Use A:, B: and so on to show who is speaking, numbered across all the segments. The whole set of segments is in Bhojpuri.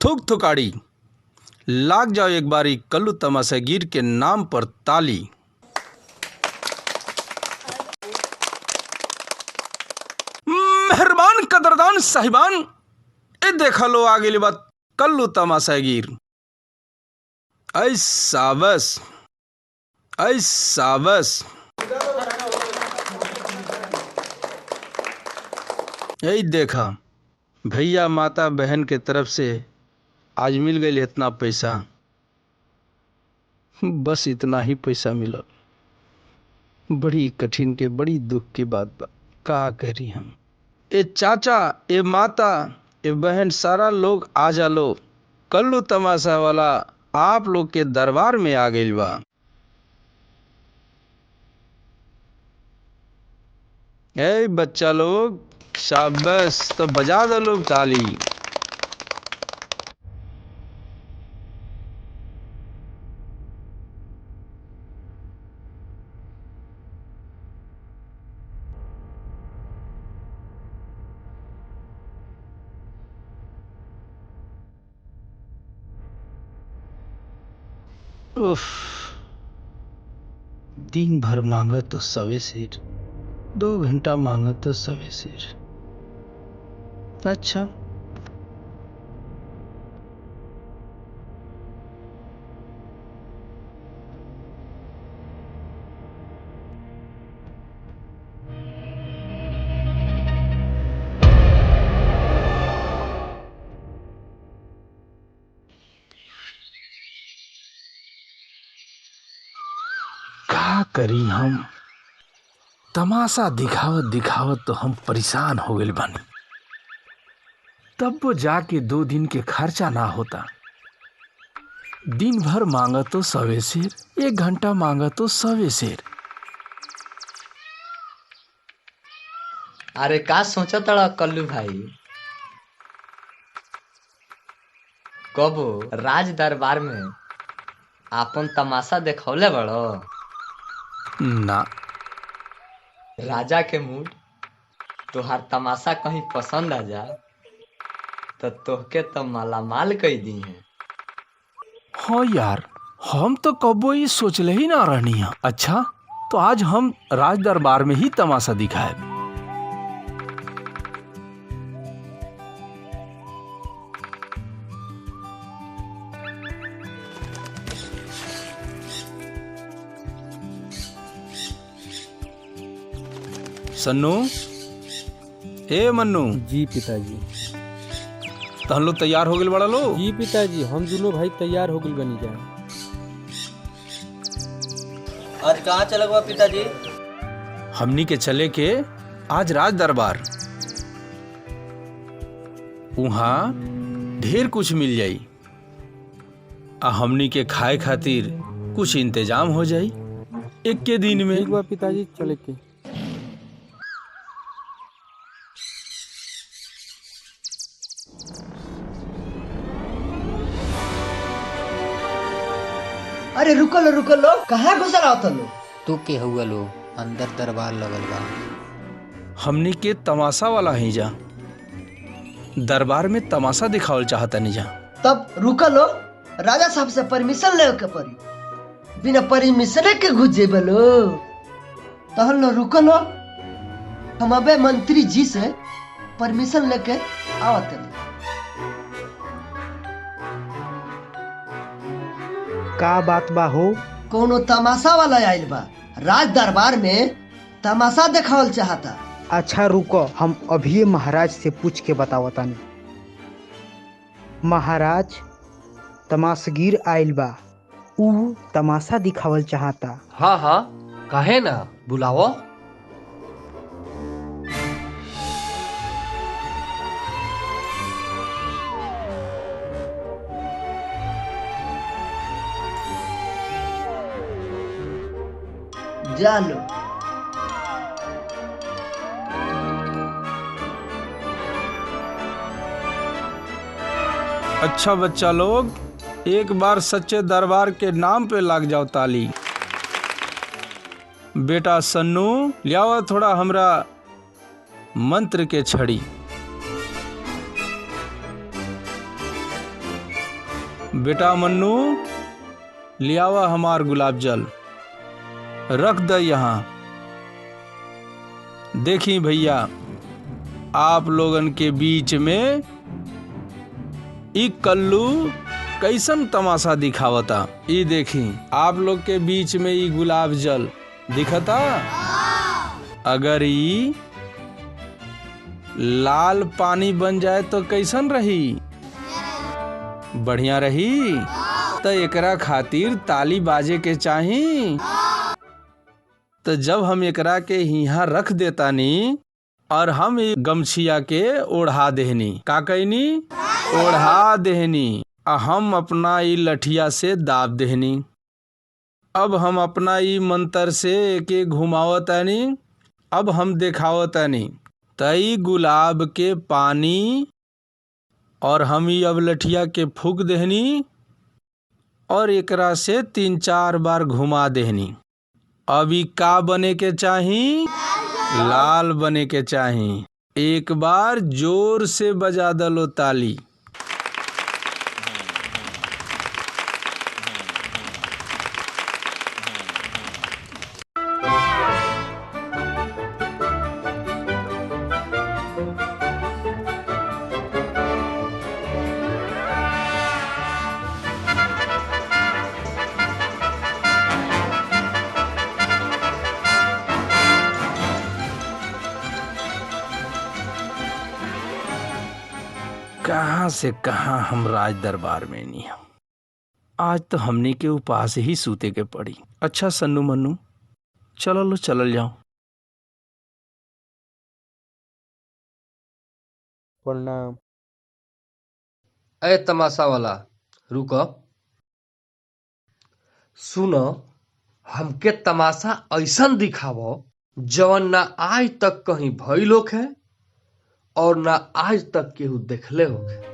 A: थूक थुकाड़ी, लाग जाओ एक बारी कल्लू तमाशागीर के नाम पर ताली। मेहरबान कदरदान साहिबान, ए देखा लो आगे बात कल्लू तमाशागीर। ऐसा बस ऐसा बस यही देखा भैया माता बहन के तरफ से आज मिल गई इतना पैसा, बस इतना ही पैसा मिला। बड़ी कठिन के बड़ी दुख की बात बा, का करी हम। ए चाचा ए माता ए बहन सारा लोग आ जा लो, कल्लू तमाशा वाला आप लोग के दरबार में आ गइल बा। ए बच्चा लोग शाबाश, तो बजा दो लोग ताली। उफ, दिन भर मांगा तो सवे सिर, 2 घंटा मांगा तो सवे सिर। अच्छा का करी हम, तमाशा दिखावत दिखावत तो हम परेशान हो गए बानी। तब वो जाके 2 दिन के खर्चा ना होता। दिन भर मांगा तो सवे शेर, 1 घंटा मांगा तो सवे शेर।
B: अरे का सोचा तड़ा कल्लू भाई, कबो राज दरबार में आपन तमाशा देखौले बड़ो?
A: ना।
B: राजा के मूड तोहार तमाशा कहीं पसंद आ जा तो तोहके तो मालामाल कई दी है।
A: हाँ यार, हम तो कबो ये सोचले ही ना रहनी है। अच्छा तो आज हम राज दरबार में ही तमाशा दिखाए। सन्नू, ए मन्नू।
C: जी पिताजी।
A: तो हम लोग तैयार हो गए बड़ा लो?
C: जी पिताजी, हम दोनों भाई तैयार हो गए बनी जाए।
D: आज कहाँ चला हुआ पिताजी?
A: हमनी के चले के आज राज दरबार, वहाँ ढेर कुछ मिल जाई, आ हमनी के खाए खातिर कुछ इंतजाम हो जाई एक के दिन में।
C: ठीक बा पिताजी, चले के।
E: अरे रुको लो, कहाँ घुसल आवत लो?
F: तू के हुआ लो, अंदर दरबार लगल बा।
A: हमनी के तमाशा वाला ही जा, दरबार में तमाशा दिखावल चाहता नहीं जा।
E: तब रुको लो, राजा साहब से परमिशन ले के पड़ी, बिना परमिशन के घुस जेबे लो। तहन लो रुको लो, हम अबे मंत्री जी से परमिशन लेके आवत लो।
G: का बात बा हो?
E: कोनो तमाशा वाला आइल बा, राज दरबार में तमाशा देखावल चाहता।
G: अच्छा रुको, हम अभी महाराज से पूछ के बतावतानी। महाराज, तमाशगीर आइल बा, ऊ तमाशा दिखावल चाहता।
H: हाँ हाँ, काहे ना, बुलाओ।
E: जा लो।
A: अच्छा बच्चा लोग, एक बार सच्चे दरबार के नाम पे लाग जाओ ताली। बेटा सन्नू, लियाओ थोड़ा हमरा मंत्र के छड़ी। बेटा मन्नू, लियावा हमार गुलाब जल, रख दे यहाँ। देखी भैया, आप लोगन के बीच में ई कल्लू कैसन तमाशा दिखावता। ई देखी, आप लोग के बीच में ई गुलाब जल दिखता। अगर ई लाल पानी बन जाए तो कैसन रही? बढ़िया रही। तो एकरा खातिर ताली बाजे के चाही। तो जब हम एकरा के यहाँ रख देतानी और हम गमछिया के ओढ़ा देहनी, का कहनी? ओढ़ा देहनी। हम अपना ई लठिया से दाब देहनी। अब हम अपना ई मंत्र से के घुमावतानी। अब हम देखावतानी तई गुलाब के पानी और हम ई अब लठिया के फूक देहनी और एकरा से 3-4 बार घुमा देहनी। अभी का बने के चाही? लाल बने के चाही। एक बार जोर से बजा दलो ताली। कहाँ से कहाँ हम राज दरबार में नहीं हम। आज तो हमने के उपास ही सूते के पड़ी। अच्छा सन्नू मन्नू, चलल जाओ।
C: प्रणाम।
H: ए तमाशा वाला, रुको। सुनो, हमके तमाशा ऐसन दिखावो जवन ना आज तक कहीं भइल होखे और ना आज तक केहू देखले होखे।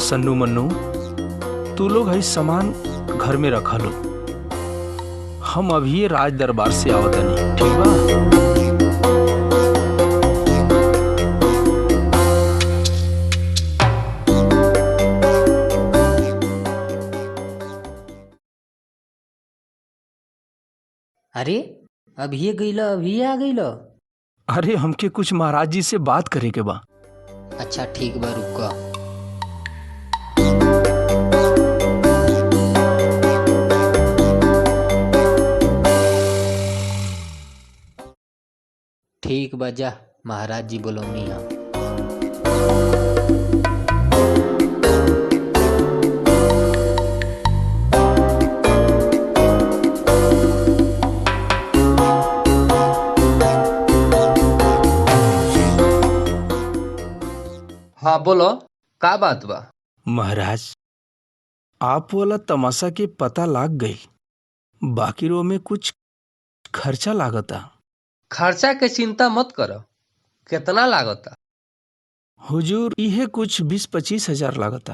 A: सन्नू मन्नू, तू लोग है सामान घर में रखा लो। हम अभी राज दरबार से आवतनी, ठीक बा?
F: अरे अभी गईला, अभी आ गईला।
A: अरे हमके कुछ महाराज जी से बात करे के बा।
F: अच्छा ठीक बा, रुका। ठीक बा, जा महाराज जी बोलौनी हम।
H: हाँ बोलो, का बात बा?
A: महाराज, आप वाला तमाशा के पता लाग गई, बाकी रो में कुछ खर्चा लागता।
H: खर्चा के चिंता मत करो। कितना लागता?
A: हुजूर, इहे कुछ 20-25 हजार लागता।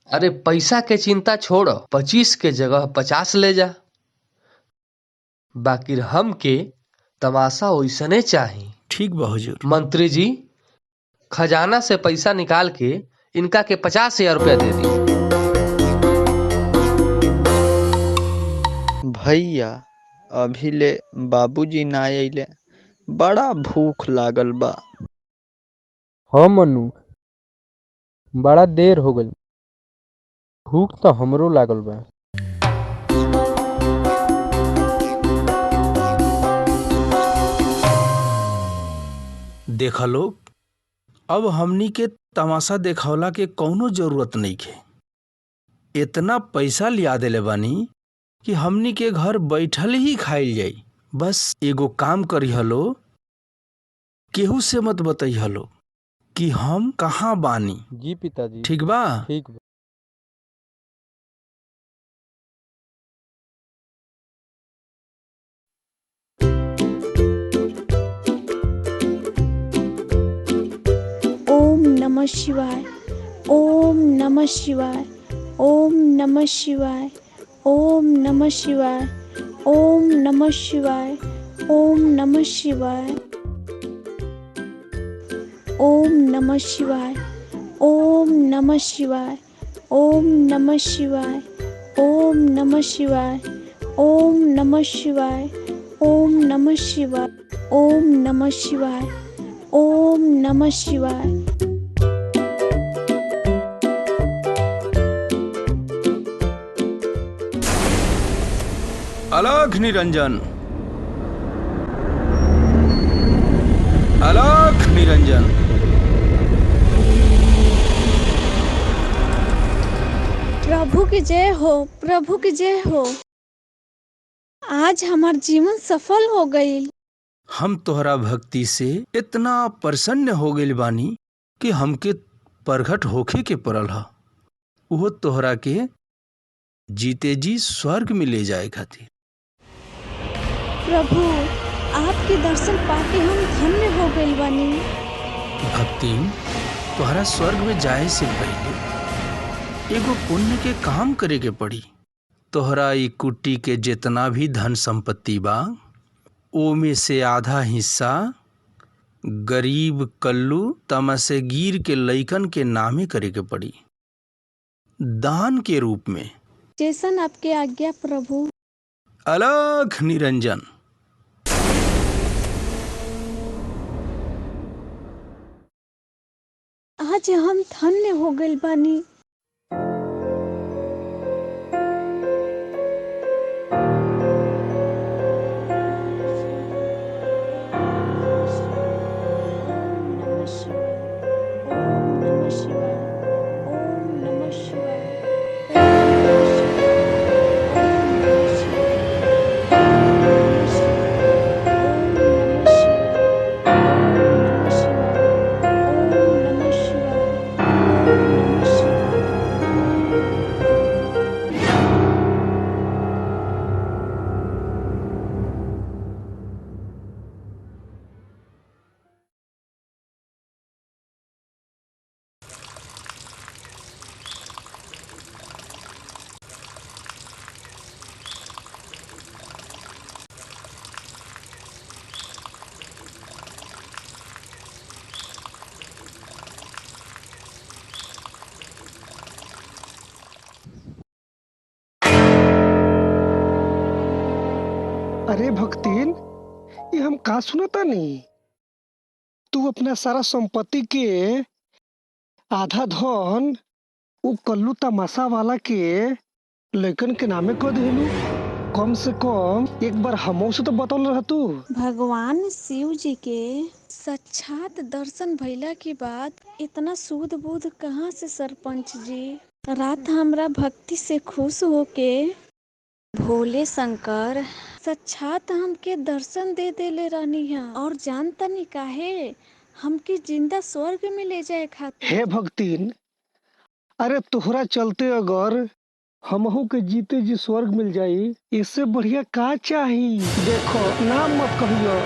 H: अरे पैसा के चिंता छोड़ो, 25 के जगह 50 ले जा। बाकी हम के तमाशा वैसने चाही।
A: ठीक बा हुजूर।
H: मंत्री जी, खजाना से पैसा निकाल के इनका के 50,000 रुपया दे दी।
I: भैया, अभी ले बाबूजी ना अइले, बड़ा भूख लागल बा।
C: हाँ मन्नू, बड़ा देर हो गई, भूख तो हमरो लागल बा।
A: देखा लोग, अब हमनी के तमाशा देखावला के कौनो जरूरत नहीं है। इतना पैसा लिया देले बानी कि हमनी के घर बैठल ही खाइल जाई। बस एगो काम करी हलो, केहू से मत बताई हलो कि हम कहाँ बानी।
C: जी पिताजी।
A: ठीक बा?
C: ठीक बा।
J: नमः शिवाय। ओम नमः शिवाय। ओम नमः शिवाय। ओम नमः शिवाय। ओम नमः शिवाय। ओम नमः शिवाय। ओम नमः शिवाय। ओम नमः शिवाय। ओम नमः शिवाय। ओम नमः शिवाय। ओम नमः शिवाय। ओम नमः शिवाय। ओम नमः शिवाय। ओम नमः शिवाय।
A: अलख निरंजन, अलख निरंजन।
J: प्रभु की जय हो, प्रभु की जय हो। आज हमार जीवन सफल हो गई।
A: हम तोहरा भक्ति से इतना प्रसन्न हो गइल बानी कि हमके प्रगट होखे के पड़ल ह। वो तोहरा के जीते जी स्वर्ग में ले जाए खातिर।
J: प्रभु आपके दर्शन पाके हम धन्य हो गइल बानी।
A: भक्ति, तोहरा स्वर्ग में जाए से पहले एगो पुण्य के काम करे के पड़ी। तोहरा ई कुटी के जितना भी धन संपत्ति बा, ओमे से आधा हिस्सा गरीब कल्लू तमसेगीर के लइकन के नामे करे के पड़ी, दान के रूप में।
J: जैसन आपके आज्ञा प्रभु।
A: अलख निरंजन।
J: आज हम धन्य हो गइल बानी।
K: अरे भक्तिन, ये हम का सुनता नहीं। तू अपना सारा संपत्ति के आधा धन वो कल्लू तमाशा वाला के लइकन के नामे कर देलू। कम से कम एक बार हमो से तो बतौल रह तू।
J: भगवान शिव जी के साक्षात दर्शन भइला के बाद इतना सूद बूद कहाँ से सरपंच जी। रात हमरा भक्ति से खुश होके भोले शंकर साक्षात हमके दर्शन दे देले रहनी है। और जान तनी काहे हमके जिंदा स्वर्ग में ले जाए खातिर।
K: हे भक्तिन, अरे तोहरा चलते अगर हमहू के जीते जी स्वर्ग मिल जाई, इससे बढ़िया का चाही। देखो नाम मत कहियो।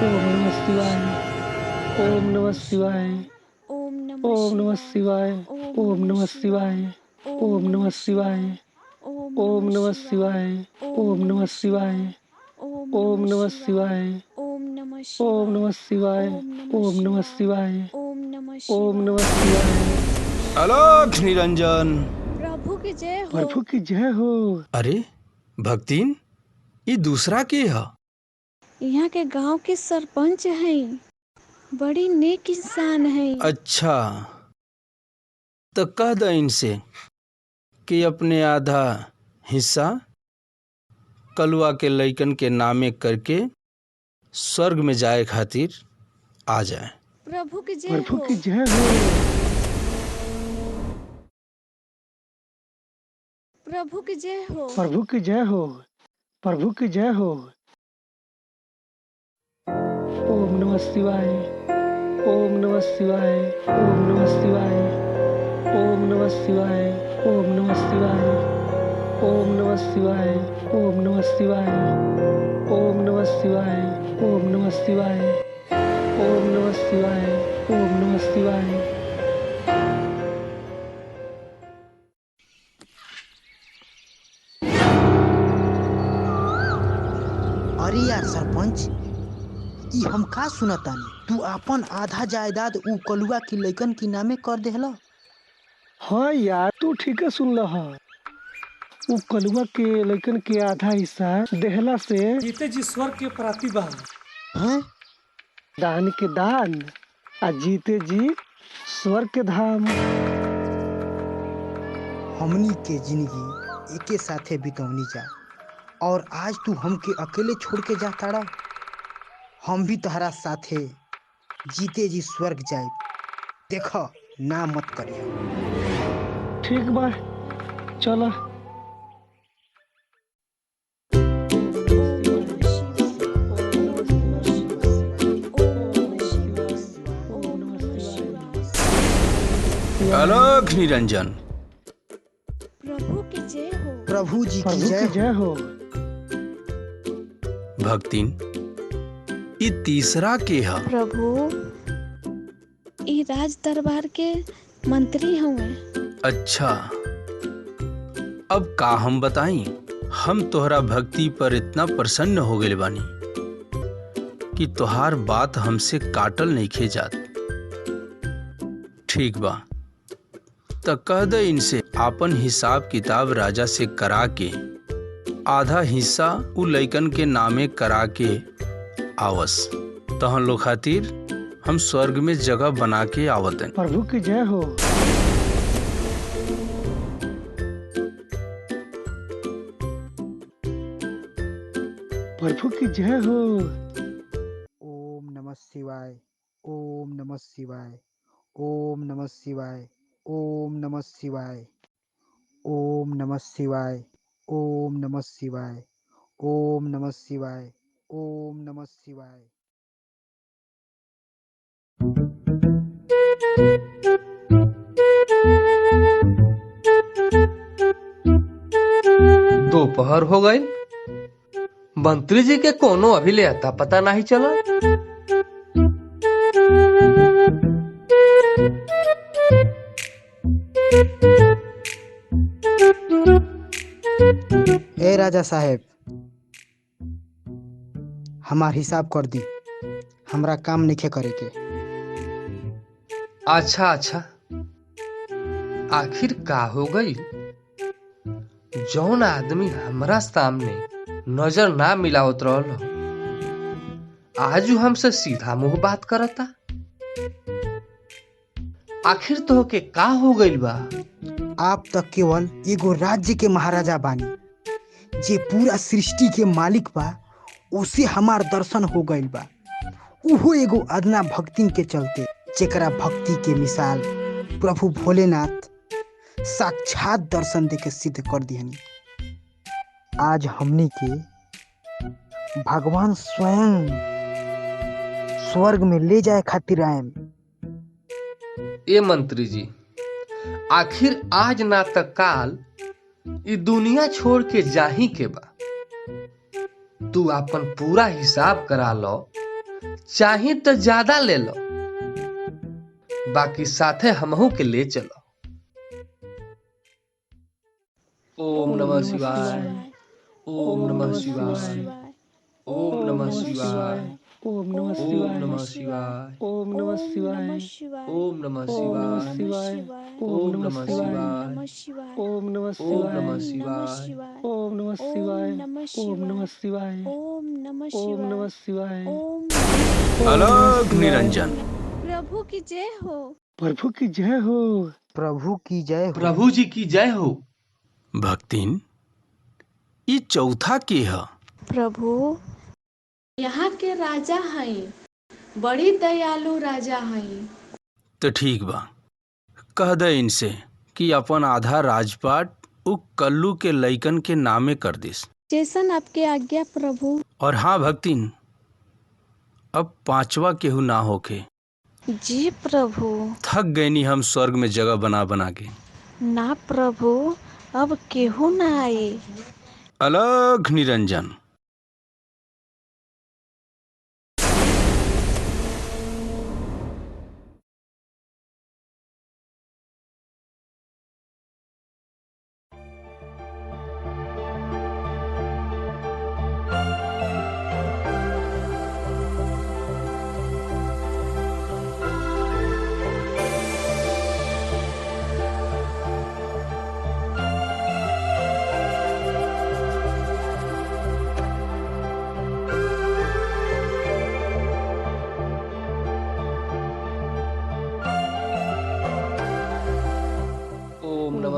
K: ओम नमः शिवाय। ओम नमः शिवाय।
J: ओम
K: ओम नमः शिवाय। ओम नमः शिवाय। ओम नमः शिवाय। ओम नमः शिवाय। ओम नमः शिवाय। ओम नमः शिवाय।
J: ओम नमः
K: ओम नमः शिवाय। ओम नमः शिवाय।
J: ओम नमः
K: ओम नमः शिवाय।
A: अलख निरंजन।
J: प्रभु की जय हो।
K: प्रभु की जय हो।
A: अरे भक्तिन, ये दूसरा के है?
J: यहाँ के गांव के सरपंच हैं, बड़ी नेक इंसान हैं।
A: अच्छा, तो कह दो इनसे कि अपने आधा हिस्सा कलुआ के लइकन के नामे करके स्वर्ग में जाए खातिर आ जाए।
J: प्रभु की जय
K: प्रभु
J: हो।
K: की जय हो।
J: प्रभु की जय हो।
K: प्रभु की जय हो। प्रभु की जय हो। ओम नमः शिवाय। ओम नमः शिवाय। ओम नमः शिवाय। ओम नमः शिवाय। ओम नमः शिवाय। ओम नमः शिवाय। ओम नमः शिवाय। ओम नमः शिवाय। ओम नमः शिवाय। ओम नमः शिवाय, ओम नमः शिवाय।
G: अरे यार सरपंच, ई हम का सुनतानी? तू अपन आधा जायदाद ऊ कलुआ की लइकन की नामे कर देहला।
K: हाँ यार, तू ठीक है सुन लहा। वो कलुआ के लइकन के आधा हिस्सा देहला से जीते जी स्वर्ग के प्रतिभा
G: हैं?
K: दान के दान आ जीते जी स्वर्ग के धाम।
G: हमनी के जिंदगी एके साथे बितौनी जा, और आज तू हमके अकेले छोड़ के जा ताड़ा। हम भी तहरा साथे जीते जी स्वर्ग जाए। देखो ना मत करिया।
K: ठीक बा, चलो।
A: अलग निरंजन।
J: प्रभु की जय हो।
G: प्रभु जी की
K: प्रभु की जय हो।
A: भक्तिन, ये तीसरा के है?
J: प्रभु, ई राज दरबार के मंत्री हुए।
A: अच्छा, अब का हम बताई? हम तोहरा भक्ति पर इतना प्रसन्न हो गए बानी कि तोहार बात हमसे काटल नहीं खे जात। ठीक बा, त कह दे इनसे आपन हिसाब किताब राजा से करा के आधा हिस्सा उ लइकन के नामे करा के आवस। तहन लोग खातिर हम स्वर्ग में जगह बना के आवतन।
K: प्रभु की जय हो। प्रभु की जय हो।
G: ओम नमः शिवाय, ओम नमः शिवाय, ओम नमः शिवाय, ओम नमः शिवाय, ओम नमः शिवाय, ओम नमः शिवाय, ओम नमः शिवाय, ओम नमः शिवाय।
H: दोपहर हो गई, मंत्री जी के कोनो अभी ले आता पता नहीं चला।
G: ए राजा साहेब, हमार हिसाब कर दी। हमरा काम नहीं करे के।
H: अच्छा अच्छा, आखिर का हो गई? जौन आदमी हमरा सामने नजर ना मिलावत रहल, आज हमसे सीधा मुंह बात करता। आखिर तो के का हो गइल बा?
G: आप तक केवल एगो राज्य के महाराजा बानी, जे पूरा सृष्टि के मालिक बा। उसे हमार दर्शन हो गइल बा। उहो एगो अदना भक्तिन के चलते, जेकरा भक्ति के मिसाल प्रभु भोलेनाथ साक्षात दर्शन दे के सिद्ध कर दिहनी। आज हमनी के भगवान स्वयं स्वर्ग में ले जाए खातिर आएम।
H: ए मंत्री जी, आखिर आज ना तक काल ई दुनिया छोड़ के जाही के बा। तू अपन पूरा हिसाब करा लो, चाहे तो ज्यादा ले लो, बाकी साथे हमहू के ले चलो। ओम नमः शिवाय, ओम नमः शिवाय, ओम नमः शिवाय,
K: ओम नमः
H: ओम नमः शिवाय,
K: ओम नमः शिवाय,
H: ओम नमः शिवाय,
K: ओम
H: ओम
K: नमः
H: नमः
K: शिवाय,
H: शिवाय,
K: ओम नमः
H: ओम नमः
K: शिवाय,
H: शिवाय,
K: ओम नमः शिवाय, ओम नमः शिवाय,
J: ओम नमः
K: ओम नमः
J: शिवाय।
K: शिवाय।
J: ओम
A: अलग निरंजन।
J: प्रभु की जय हो।
K: प्रभु की जय हो।
G: प्रभु की जय हो।
H: प्रभु जी की जय हो।
A: भक्तिन, ये चौथा के है?
J: प्रभु, यहाँ के राजा हैं, बड़ी दयालु राजा हैं।
A: तो ठीक बा, कह दे इनसे कि अपन आधा राजपाट उ कल्लू के लइकन के नामे कर दिस।
J: जैसन आपके आज्ञा प्रभु।
A: और हाँ भक्तिन, अब पांचवा केहू ना होके।
J: जी प्रभु।
A: थक गईनी हम स्वर्ग में जगह बना बना के।
J: ना प्रभु, अब केहू ना आए।
A: अलग निरंजन।